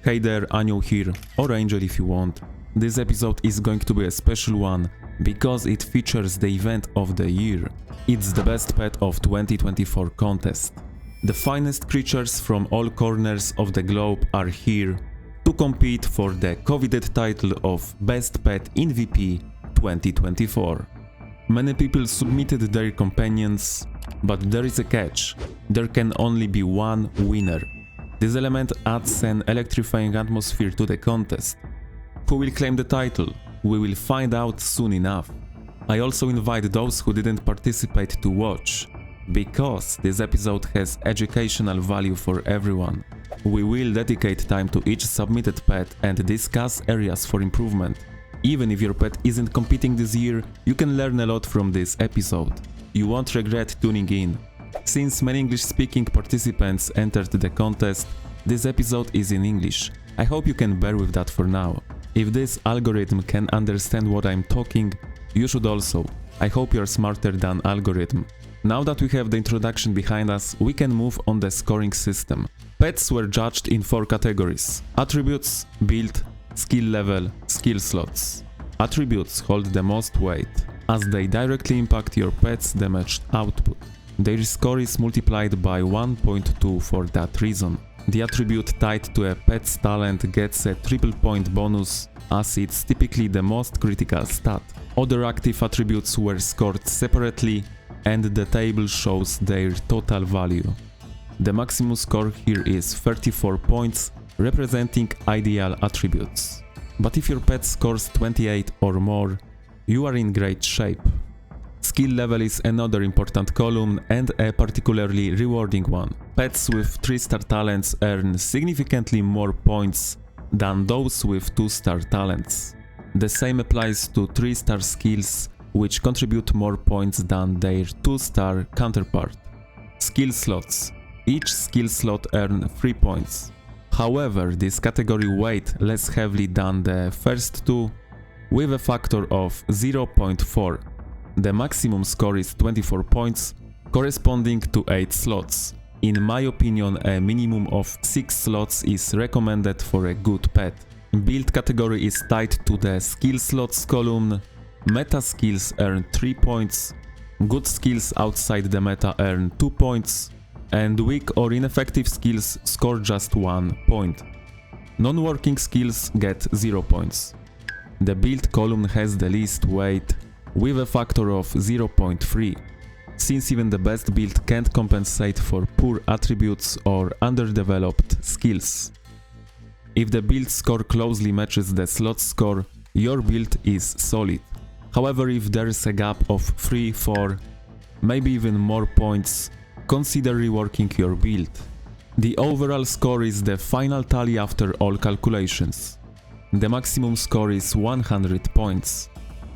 Hey there, Anioł here, or Angel if you want. This episode is going to be a special one because it features the event of the year. It's the best pet of 2024 contest. The finest creatures from all corners of the globe are here to compete for the coveted title of Best Pet in VP 2024. Many people submitted their companions, but there is a catch. There can only be one winner. This element adds an electrifying atmosphere to the contest. Who will claim the title? We will find out soon enough. I also invite those who didn't participate to watch, because this episode has educational value for everyone. We will dedicate time to each submitted pet and discuss areas for improvement. Even if your pet isn't competing this year, you can learn a lot from this episode. You won't regret tuning in. Since many English-speaking participants entered the contest, this episode is in English. I hope you can bear with that for now. If this algorithm can understand what I'm talking, you should also. I hope you're smarter than algorithm. Now that we have the introduction behind us, we can move on the scoring system. Pets were judged in 4 categories: attributes, build, skill level, skill slots. Attributes hold the most weight, as they directly impact your pet's damaged output. Their score is multiplied by 1.2 for that reason. The attribute tied to a pet's talent gets a triple point bonus, as it's typically the most critical stat. Other active attributes were scored separately, and the table shows their total value. The maximum score here is 34 points, representing ideal attributes. But if your pet scores 28 or more, you are in great shape. Skill level is another important column and a particularly rewarding one. Pets with 3-star talents earn significantly more points than those with 2-star talents. The same applies to 3-star skills, which contribute more points than their 2-star counterpart. Skill slots. Each skill slot earns 3 points. However, this category weight less heavily than the first two, with a factor of 0.4. The maximum score is 24 points, corresponding to 8 slots. In my opinion, a minimum of 6 slots is recommended for a good pet. Build category is tied to the skill slots column. Meta skills earn 3 points, good skills outside the meta earn 2 points, and weak or ineffective skills score just 1 point. Non-working skills get 0 points. The build column has the least weight, with a factor of 0.3, since even the best build can't compensate for poor attributes or underdeveloped skills. If the build score closely matches the slot score, your build is solid. However, if there's a gap of 3, 4, maybe even more points, consider reworking your build. The overall score is the final tally after all calculations. The maximum score is 100 points.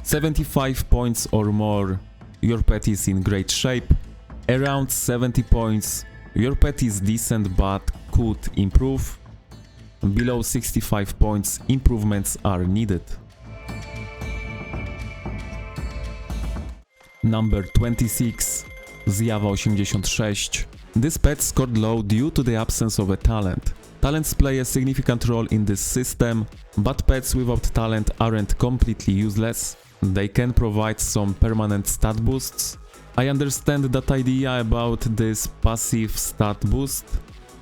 75 points or more, your pet is in great shape. Around 70 points, your pet is decent but could improve. Below 65 points, improvements are needed. Number 26, Zjawa 86. This pet scored low due to the absence of a talent. Talents play a significant role in this system, but pets without talent aren't completely useless. They can provide some permanent stat boosts. I understand that idea about this passive stat boost,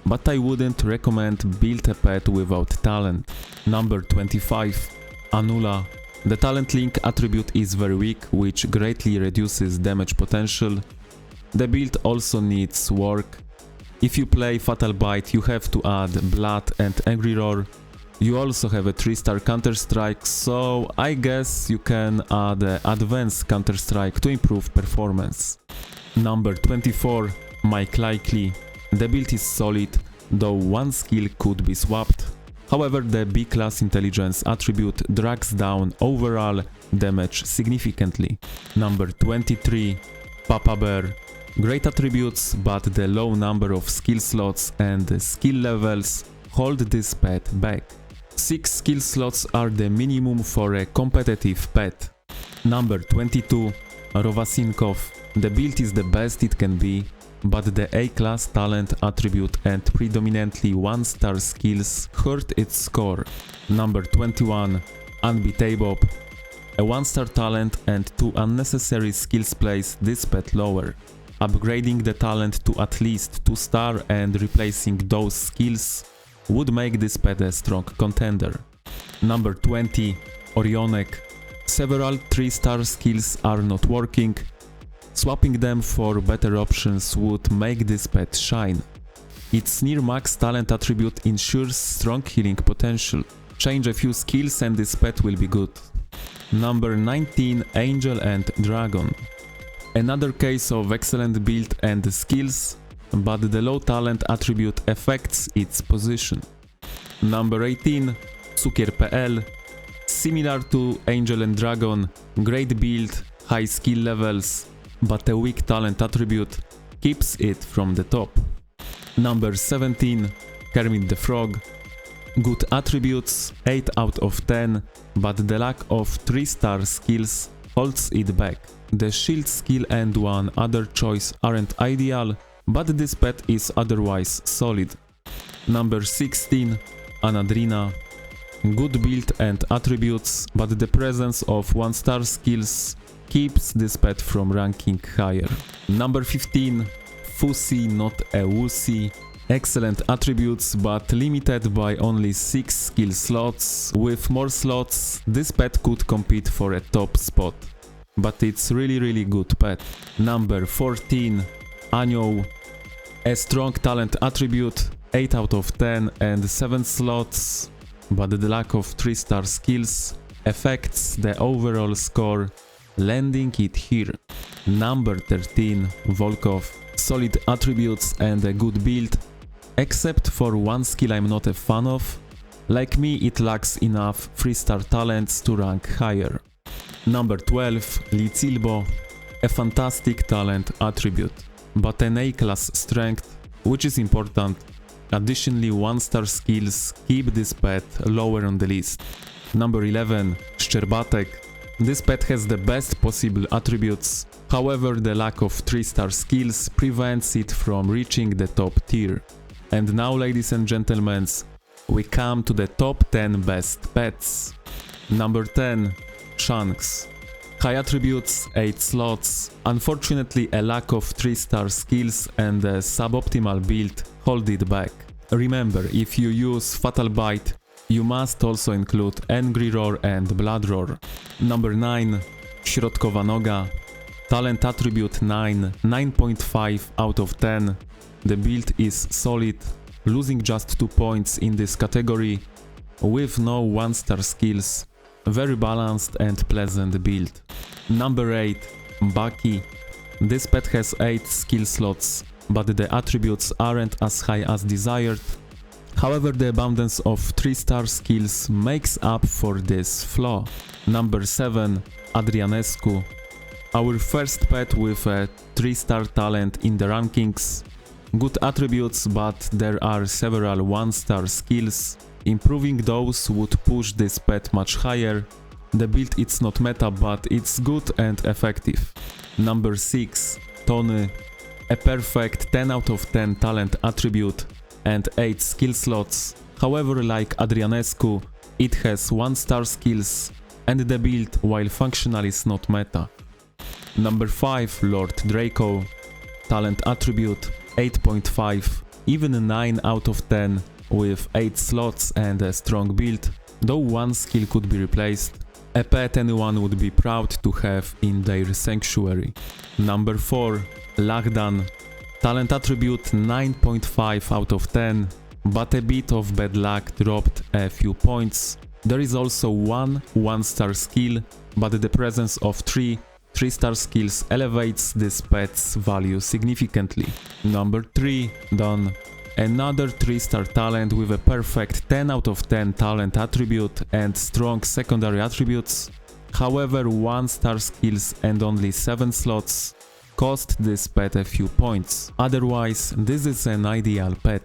but I wouldn't recommend build a pet without talent. Number 25, Anioł. The talent link attribute is very weak, which greatly reduces damage potential. The build also needs work. If you play Fatal Bite, you have to add Blood and Angry Roar. You also have a 3-star Counter-Strike, so I guess you can add Advanced Counter-Strike to improve performance. Number 24, Mike Likely. The build is solid, though one skill could be swapped. However, the B-class intelligence attribute drags down overall damage significantly. Number 23, Papa Bear. Great attributes, but the low number of skill slots and skill levels hold this pet back. 6 skill slots are the minimum for a competitive pet. Number 22, Rovasinkov. The build is the best it can be. but the A-class talent attribute and predominantly 1-star skills hurt its score. Number 21, Unbeatable. A 1-star talent and 2 unnecessary skills place this pet lower. Upgrading the talent to at least 2-star and replacing those skills would make this pet a strong contender. Number 20, Orionek. Several 3-star skills are not working. Swapping them for better options would make this pet shine. Its near max talent attribute ensures strong healing potential. Change a few skills and this pet will be good. Number 19, Angel and Dragon. Another case of excellent build and skills, but the low talent attribute affects its position. Number 18, Cukier.pl. Similar to Angel and Dragon, great build, high skill levels, but a weak talent attribute keeps it from the top. Number 17, Kermit the Frog. Good attributes, 8 out of 10, but the lack of 3-star skills holds it back. The shield skill and one other choice aren't ideal, but this pet is otherwise solid. Number 16, Anadrina. Good build and attributes, but the presence of 1-star skills keeps this pet from ranking higher. Number 15, Fussy Not a Wussy. Excellent attributes, but limited by only 6 skill slots. With more slots, this pet could compete for a top spot. But it's really good pet. Number 14, Anioł. A strong talent attribute, 8 out of 10 and 7 slots, but the lack of 3-star skills affects the overall score, landing it here. Number 13, Volkov. Solid attributes and a good build, except for one skill I'm not a fan of. Like me, it lacks enough 3-star talents to rank higher. Number 12, Licilbo. A fantastic talent attribute, but an A-class strength, which is important. Additionally, 1-star skills keep this pet lower on the list. Number 11, Szczerbatek. This pet has the best possible attributes, however the lack of 3-star skills prevents it from reaching the top tier. And now, ladies and gentlemen, we come to the top 10 best pets. Number 10, Shanks. High attributes, 8 slots. Unfortunately, a lack of 3-star skills and a suboptimal build hold it back. Remember, if you use Fatal Bite, you must also include Angry Roar and Blood Roar. Number 9, Środkowa Noga. Talent attribute 9, 9.5 out of 10. The build is solid, losing just 2 points in this category, with no 1-star skills. Very balanced and pleasant build. Number 8, Bucky. This pet has 8 skill slots, but the attributes aren't as high as desired. However, the abundance of 3-star skills makes up for this flaw. Number 7, Adrianescu. Our first pet with a 3-star talent in the rankings. Good attributes, but there are several 1-star skills. Improving those would push this pet much higher. The build it's not meta, but it's good and effective. Number 6, Tony. A perfect 10 out of 10 talent attribute and 8 skill slots. However, like Adrianescu, it has 1-star skills and the build, while functional, is not meta. Number 5, Lord Draco. Talent attribute 8.5, even 9 out of 10 with 8 slots and a strong build, though one skill could be replaced. A pet anyone would be proud to have in their sanctuary. Number 4, Lachdan. Talent attribute 9.5 out of 10, but a bit of bad luck dropped a few points. There is also one 1-star skill, but the presence of 3 3-star skills elevates this pet's value significantly. Number 3, Don. Another 3-star talent with a perfect 10 out of 10 talent attribute and strong secondary attributes. However, 1-star skills and only 7 slots cost this pet a few points. Otherwise, this is an ideal pet.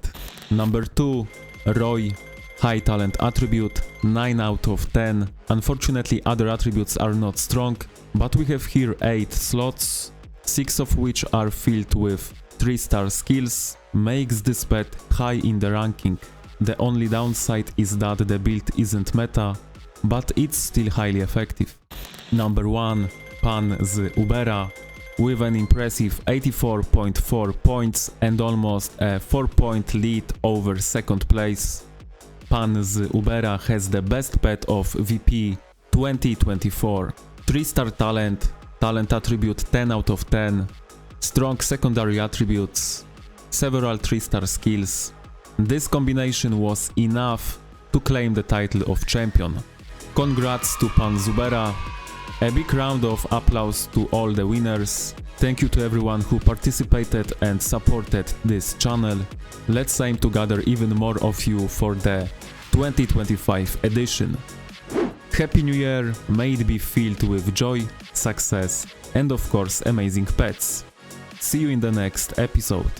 Number 2, Roy. High talent attribute, 9 out of 10. Unfortunately, other attributes are not strong, but we have here 8 slots, 6 of which are filled with 3-star skills makes this pet high in the ranking. The only downside is that the build isn't meta, but it's still highly effective. Number 1. Pan z Ubera, with an impressive 84.4 points and almost a 4-point lead over second place. Pan z Ubera has the best pet of VP 2024. 3-star talent, talent attribute 10 out of 10, strong secondary attributes, several 3-star skills. This combination was enough to claim the title of champion. Congrats to Pan Zubera. A big round of applause to all the winners. Thank you to everyone who participated and supported this channel. Let's aim to gather even more of you for the 2025 edition. Happy New Year, may it be filled with joy, success and of course amazing pets. See you in the next episode.